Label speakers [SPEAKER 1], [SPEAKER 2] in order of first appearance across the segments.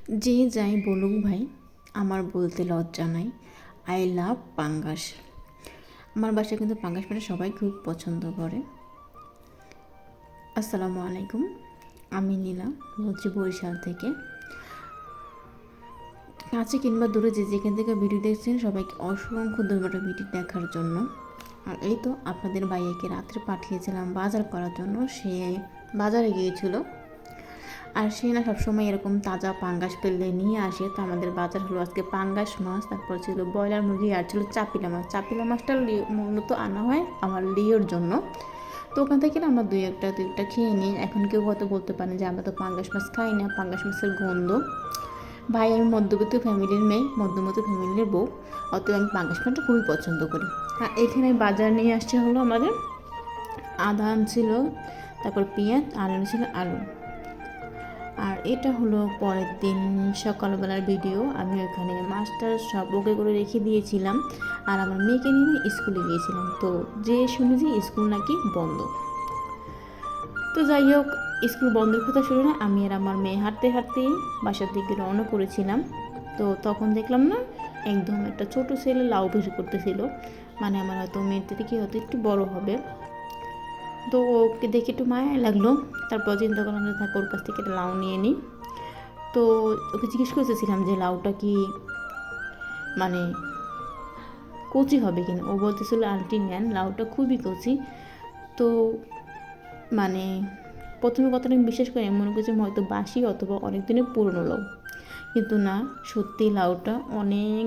[SPEAKER 1] যে যাই বলুক ভাই, আমার বলতে লজ্জা নাই। আই লাভ পাঙ্গাস। আমার বাসায় কিন্তু পাঙ্গাস মানে সবাই খুব পছন্দ করে। আসসালামু আলাইকুম, আমি নীলা, বলছি বরিশাল থেকে। কাছে কিংবা দূরে যে যেখান থেকে ভিডিও দেখছেন সবাইকে অসংখ্য ধন্যবাদ ভিডিও দেখার জন্য। আর এই তো আপনাদের ভাইয়াকে রাত্রে পাঠিয়েছিলাম বাজার করার জন্য। সে বাজারে গিয়েছিল, আর সে না সবসময় এরকম তাজা পাঙ্গাস পেলে নিয়ে আসে। তো আমাদের বাজার হলো আজকে পাঙ্গাস মাছ, তারপর ছিল ব্রয়লার মুরগি, আর ছিল চাপিলা মাছ। চাপিলা মাছটা মূলত আনা হয় আমার লিওর জন্য। তো ওখান থেকে না আমরা দুই একটা খেয়ে নিই। এখন কেউ হয়তো বলতে পারেন যে আমরা তো পাঙ্গাস মাছ খাই না, পাঙ্গাস মাছের গন্ধ। ভাই আমি মধ্যবিত্ত ফ্যামিলির মেয়ে, মধ্যবিত্ত ফ্যামিলির বউ, অতএব আমি পাঙ্গাস মাছটা খুবই পছন্দ করি। আর এখানে বাজার নিয়ে আসছে হলো আমাদের আদা ছিল, তারপর পেঁয়াজ, আর ছিল আলু। আর এটা হলো পরের দিন সকালবেলার ভিডিও। আমি ওখানে মাছটা সব ওকে করে রেখে দিয়েছিলাম, আর আমার মেয়েকে নিয়ে স্কুলে গিয়েছিলাম। তো যে শুনেছি স্কুল নাকি বন্ধ। তো যাই হোক, স্কুল বন্ধের কথা শুনে আমি আর আমার মেয়ে হাঁটতে হাঁটতেই বাসার দিকে রওনা করেছিলাম। তো তখন দেখলাম না একদম একটা ছোট ছেলে লাউ বের করতেছিল। মানে আমার হয়তো মেয়ের থেকে হয়তো একটু বড় হবে। তো ওকে দেখে একটু মায়া লাগলো। তারপর চিন্তা করলাম যে থাক, ওর কাছ থেকে একটা লাউ নিয়ে নিই। তো ওকে জিজ্ঞেস করতেছিলাম যে লাউটা কি মানে কচি হবে কিনা। ও বলতেছিল আন্টি নেন, লাউটা খুবই কচি। তো মানে প্রথমে কথাটা আমি বিশ্বাস করি, মনে করছি হয়তো বাসি অথবা অনেক দিনের পুরনো লাউ। কিন্তু না, সত্যি লাউটা অনেক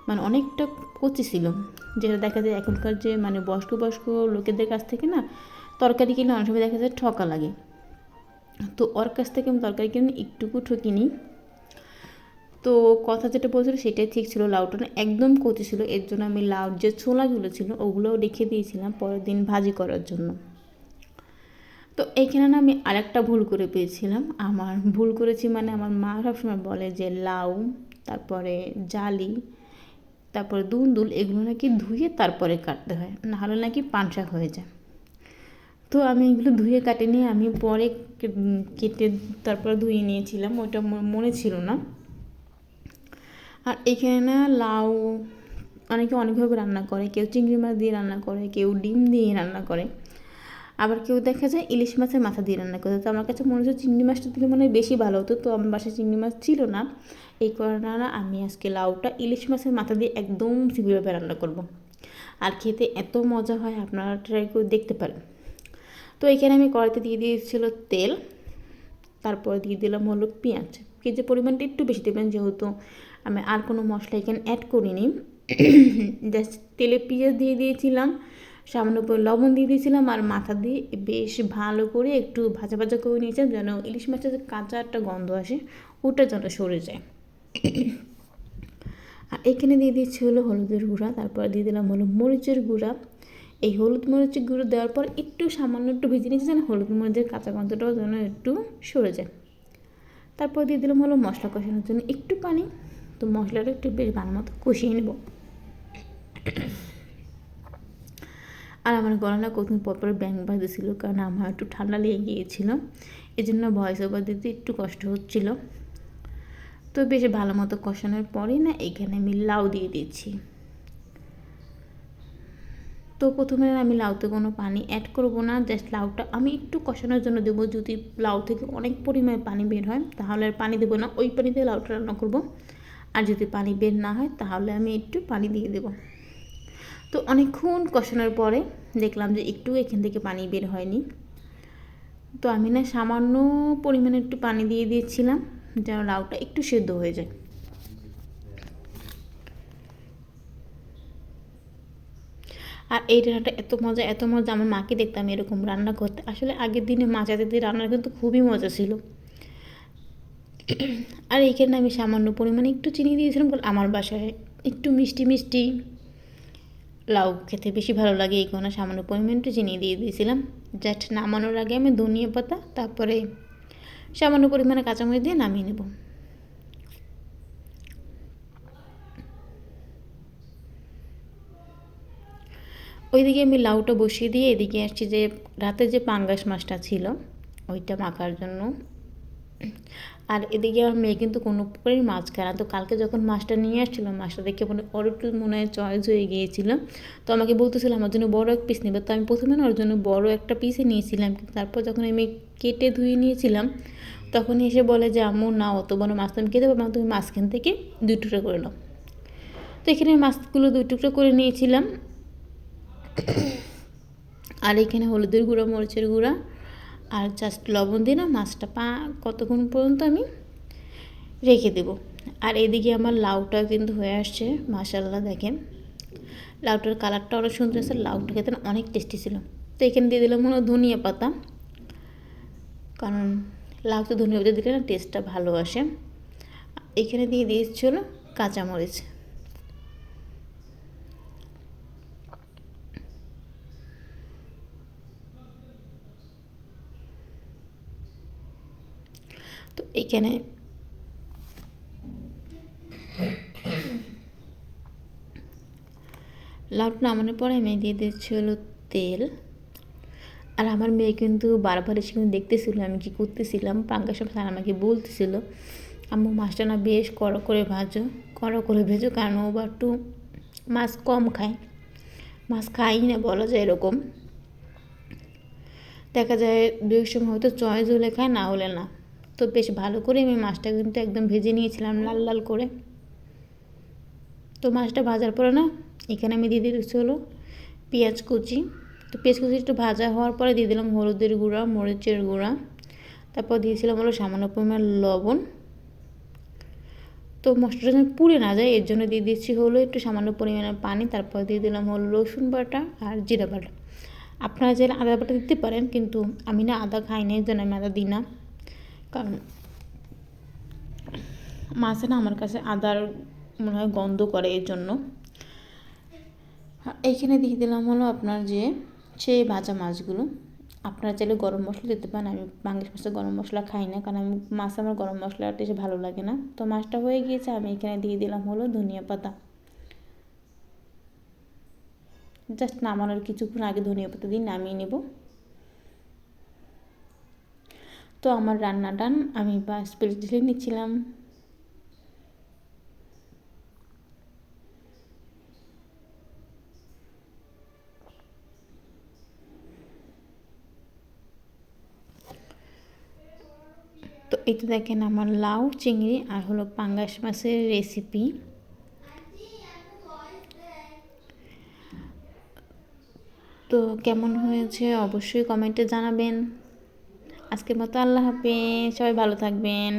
[SPEAKER 1] মানে অনেকটা কচি ছিল। যেটা দেখা যায় এখনকার যে মানে বয়স্ক বয়স্ক লোকেদের কাছ থেকে না তরকারি কিনে অনেক সময় দেখা যায় ঠকা লাগে। তো ওর কাছ থেকে আমি তরকারি কিনে একটুকু ঠকিনি। তো কথা যেটা বলছিল সেটাই ঠিক ছিল, লাউটা না একদম কচি ছিল। এর জন্য আমি লাউর যে ছোলাগুলো ছিল ওগুলোও রেখে দিয়েছিলাম পরের দিন ভাজি করার জন্য। তো এইখানে না আমি আরেকটা ভুল করে পেয়েছিলাম। আমার ভুল করেছি মানে আমার মা সবসময় বলে যে লাউ, তারপরে জালি, তারপরে দুন্দুল এগুলো নাকি ধুয়ে তারপরে কাটতে হয়, নাহলে নাকি পানসা হয়ে যায়। তো আমি এগুলো ধুয়ে কাটে নিয়ে আমি পরে কেটে তারপরে ধুয়ে নিয়েছিলাম, ওটা মনে ছিল না। আর এখানে না লাউ অনেকে অনেকভাবে রান্না করে, কেউ চিংড়ি মাছ দিয়ে রান্না করে, কেউ ডিম দিয়ে রান্না করে, আবার কেউ দেখা যায় ইলিশ মাছের মাথা দিয়ে রান্না করে। তো আমার কাছে মনে হচ্ছে চিংড়ি মাছটা দিলে মনে হয় বেশি ভালো হতো। তো আমার বাসায় চিংড়ি মাছ ছিল না, এই কারণে না আমি আজকে লাউটা ইলিশ মাছের মাথা দিয়ে একদম সিম্পলভাবে রান্না করব। আর খেতে এত মজা হয়, আপনারা ট্রাই করে দেখতে পারেন। তো এখানে আমি কড়াইতে দিয়ে দিয়েছিল তেল, তারপর দিয়ে দিলাম হলো পেঁয়াজ। পেঁয়াজের পরিমাণটা একটু বেশি দেবেন, যেহেতু আমি আর কোনো মশলা এখানে অ্যাড করিনি। জাস্ট তেলে পেঁয়াজ দিয়ে দিয়েছিলাম, সামান্য করে লবণ দিয়ে দিয়েছিলাম, আর মাথা দিয়ে বেশ ভালো করে একটু ভাজা ভাজা করে নিয়েছিলাম, যেন ইলিশ মাছের যে কাঁচা একটা গন্ধ আসে ওটা যেন সরে যায়। আর এখানে দিয়ে দিচ্ছি হলো হলুদের গুঁড়া, তারপর দিয়ে দিলাম হলো মরিচের গুঁড়া। এই হলুদ মরিচের গুঁড়ো দেওয়ার পর একটু সামান্য একটু ভেজে নিয়েছি যেন হলুদ মরিচের কাঁচা গন্ধটাও যেন একটু সরে যায়। তারপর দিয়ে দিলাম হলো মশলা কষানোর জন্য একটু পানি। তো মশলাটা একটু বেশ ভালো মতো কষিয়ে নেব। আর আমার গলাটা কতদিন পর ব্যাং বাজতেছিল, কারণ আমার একটু ঠান্ডা লেগে গিয়েছিল, এই জন্য ভয়েস ওভার দিতে একটু কষ্ট হচ্ছিল। তো বেশ ভালো মতো কষানোর পরে না এখানে আমি লাউ দিয়ে দিচ্ছি। তো প্রথমে আমি লাউতে কোনো পানি অ্যাড করব না, জাস্ট লাউটা আমি একটু কষানোর জন্য দেবো। যদি লাউ থেকে অনেক পরিমাণে পানি বের হয় তাহলে আর পানি দেবো না, ওই পানিতে লাউটা রান্না করব। আর যদি পানি বের না হয় তাহলে আমি একটু পানি দিয়ে দেবো। তো অনেকক্ষণ কষানোর পরে দেখলাম যে একটু এখান থেকে পানি বের হয়নি। তো আমি না সামান্য পরিমাণে একটু পানি দিয়ে দিয়েছিলাম যেন লাউটা একটু সেদ্ধ হয়ে যায়। আর এই রান্নাটা এত মজা আমার মাকে দেখতাম এরকম রান্না করতে। আসলে আগের দিনে মা চাতে দিয়ে রান্নার কিন্তু খুবই মজা ছিল। আর এইখানে আমি সামান্য পরিমাণে একটু চিনি দিয়েছিলাম, কারণ আমার বাসায় একটু মিষ্টি মিষ্টি লাউ খেতে বেশি ভালো লাগে, এই কারণে সামান্য পরিমাণ একটু চিনি দিয়ে দিয়েছিলাম। জাস্ট নামানোর আগে আমি ধনিয়া পাতা, তারপরে সামান্য পরিমাণে কাঁচামরিচ দিয়ে নামিয়ে নেব। ওইদিকে আমি লাউটা বসিয়ে দিয়ে এদিকে আসছি যে রাতে যে পাঙ্গাস মাছটা ছিল ওইটা মাখার জন্য। আর এদিকে আমার মেয়ে কিন্তু কোনো প্রকারই মাছ খায় না। তো কালকে যখন মাছটা নিয়ে আসছিলো, মাছটা দেখে মানে ওর একটু মনে হয় চয়েস হয়ে গিয়েছিল। তো আমাকে বলতেছিল আমার জন্য বড় এক পিস নেবে। তো আমি প্রথমে না ওর জন্য বড় একটা পিসই নিয়েছিলাম, কিন্তু তারপর যখন আমি কেটে ধুয়ে নিয়েছিলাম তখন এসে বলে যে আম্মু না, অত বড় মাছ তো আমি খেতে পারবো না, তুমি মাঝখান থেকে 2 টুকরো করে নাও। তো এখানে মাছগুলো 2 টুকরো করে নিয়েছিলাম। আর এখানে হলুদের গুঁড়া, মরিচের গুঁড়া আর জাস্ট লবণ দিয়ে না মাছটা কতক্ষণ পর্যন্ত আমি রেখে দেব। আর এদিকে আমার লাউটা কিন্তু হয়ে আসছে, মাশাআল্লাহ দেখেন লাউটার কালারটা অনেক সুন্দর আছে, লাউটা খেতে অনেক টেস্টি ছিল। তো এখানে দিয়ে দিলাম হলো ধনিয়া পাতা, কারণ লাউতে ধনিয়া পাতা দিলে না টেস্টটা ভালো আসে। এখানে দিয়ে দিয়েছি হলো কাঁচামরিচ। তো এখানে লাউটা নামানোর পরে আমি দিয়ে দিচ্ছি হলো তেল। আর আমার মেয়ে কিন্তু বারবার এসে কিন্তু দেখতেছিল আমি কী করতেছিলাম। পাঙ্গাস মাছ আমাকে বলতেছিল আম্মু মাছটা না বেশ কড়া করে ভাজো, কড়া করে ভেজো, কারণ ও একটু মাছ কম খায়, মাছ খাই না বলা যায় এরকম। দেখা যায় দু এক সময় হয়তো চয়েস হলে খায়, না হলে না। তো বেশ ভালো করে আমি মাছটা কিন্তু একদম ভেজে নিয়েছিলাম লাল লাল করে। তো মাছটা ভাজার পরে না এখানে আমি দিয়ে দিচ্ছি হলো পেঁয়াজ কুচি। তো পেঁয়াজ কুচি একটু ভাজা হওয়ার পরে দিয়ে দিলাম হলুদের গুঁড়া, মরিচের গুঁড়া, তারপর দিয়েছিলাম হলো সামান্য পরিমাণ লবণ। তো মশলাটা যেন পুড়ে না যায় এর জন্য দিয়ে দিচ্ছি হলো একটু সামান্য পরিমাণে পানি। তারপর দিয়ে দিলাম হলো রসুন বাটা আর জিরা বাটা। আপনারা চাইলে আদা বাটা দিতে পারেন, কিন্তু আমি না আদা খাই না, এর জন্য আমি আদা দিই না। কারণ মাছে না আমার কাছে আদার মনে হয় গন্ধ করে, এর জন্য। এইখানে দিয়ে দিলাম হলো আপনার যে সেই ভাজা মাছগুলো। আপনারা চাইলে গরম মশলা দিতে পারেন, আমি পাঙ্গাস মাছে গরম মশলা খাই না, কারণ আমি মাছ আমার গরম মশলা টেস্ট ভালো লাগে না। তো মাছটা হয়ে গিয়েছে, আমি এখানে দিয়ে দিলাম হলো ধনিয়া পাতা। জাস্ট নামানোর কিছুক্ষণ আগে ধনিয়া পাতা দিয়ে নামিয়ে নেব। তো আমার রান্না ডান, আমি বাস প্লেট ঢেলে নিচ্ছিলাম। তো এটা দেখেন আমার লাউ চিংড়ি আর হলো পাঙ্গাস মাছের রেসিপি। তো কেমন হয়েছে অবশ্যই কমেন্টে জানাবেন। আজকের মতো আল্লাহ হাফেজ, সবাই ভালো থাকবেন।